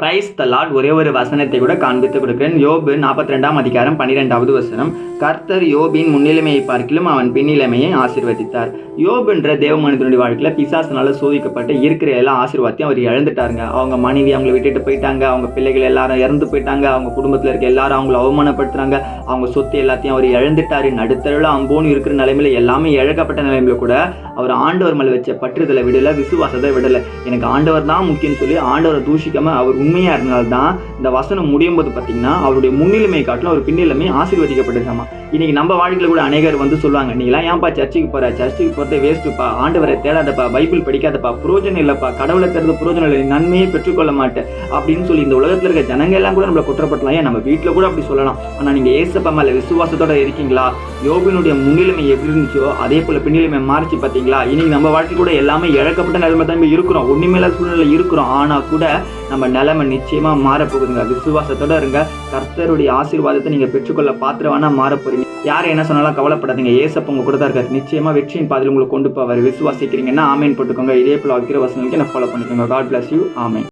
Praise the Lord. ஒரே ஒரு வசனத்தை கூட காண்பித்து கொடுக்கிறேன். யோபு 42 அதிகாரம் 12வது வசனம். கர்த்தர் யோபின் முன்னிலைமையை பார்க்கிலும் அவன் பின்னிலைமையை ஆசீர்வதித்தார். யோபுன்ற தேவ மனிதனுடைய வாழ்க்கையில பிசாசினால சோதிக்கப்பட்டு இருக்கிற எல்லா ஆசீர்வாதத்தையும் அவர் இழந்துட்டாருங்க. அவங்க மனைவி அவங்களை விட்டுட்டு போயிட்டாங்க, அவங்க பிள்ளைகள் எல்லாரும் இறந்து போயிட்டாங்க, அவங்க குடும்பத்தில் இருக்க எல்லாரும் அவங்களை அவமானப்படுத்துறாங்க, அவங்க சொத்து எல்லாத்தையும் அவர் இழந்துட்டாரு. நடுத்தருவில் அம்போன்னு இருக்கிற நிலைமையில எல்லாமே இழக்கப்பட்ட நிலைமையில கூட அவர் ஆண்டவர் மேல வச்ச பற்றுதலை விடல, விசுவாசத்தை விடல. எனக்கு ஆண்டவர் தான் முக்கியம்னு சொல்லி ஆண்டவரை தூஷிக்காம அவர் உண்மையா இருந்தால்தான் இந்த வசனம் முடியும் போது பார்த்தீங்கன்னா அவருடைய முன்னிலைமை காட்டிலும் அவர் பின்னிலைமை ஆசீர்வதிக்கப்பட்டிருக்காமா. இன்னைக்கு நம்ம வாழ்க்கையில கூட அநேகர் வந்து சொல்லுவாங்க, நீங்களாம் ஏன்பா சர்ச்சுக்கு போற, சர்ச்சுக்கு போறதை வேஸ்ட்டுப்பா, ஆண்டவரை தேடாதப்பா, பைபிள் படிக்காதப்பா, புரோஜனம் இல்லப்பா, கடவுளை தேடுறது புரோஜனம் இல்லை, நன்மையை பெற்றுக்கொள்ள மாட்டேன் அப்படின்னு சொல்லி இந்த உலகத்துல இருக்க ஜனங்க எல்லாம் கூட நம்மளை குற்றப்படலாம். ஏன் நம்ம வீட்டுல கூட அப்படி சொல்லலாம். ஆனா நீங்க ஏசப்பா மேல விசுவாசத்தோட இருக்கீங்களா? யோபினுடைய முன்னிலைமை எப்படி இருந்துச்சோ அதே போல பின்னிலைமை மாறிச்சு பார்த்தீங்களா? இன்னைக்கு நம்ம வாழ்க்கை கூட எல்லாமே இழக்கப்பட்ட நிலைமை தான் இருக்கிறோம், ஒண்ணுமேல சூழ்நிலை இருக்கிறோம். ஆனா கூட நம்ம நிலைமை நிச்சயமா மாறப்போகுதுங்க. விசுவாசத்தோட இருங்க. கர்த்தருடைய ஆசீர்வாதத்தை நீங்க பெற்றுக்கொள்ள பாத்திரவானா மாற போறீங்க. யார் என்ன சொன்னாலும் கவலைப்படாதீங்க. ஏசப்பா உங்க கூட தான் இருக்காரு. நிச்சயமா வெற்றியின் பாதையில் உங்களுக்கு கொண்டு போவார். விசுவாசிக்கிறீங்கன்னா ஆமேன் போட்டுக்கோங்க. இதே போல வைக்கிற வசனங்களுக்கு என்ன ஃபாலோ பண்ணிக்கோங்க. God bless you. ஆமேன்.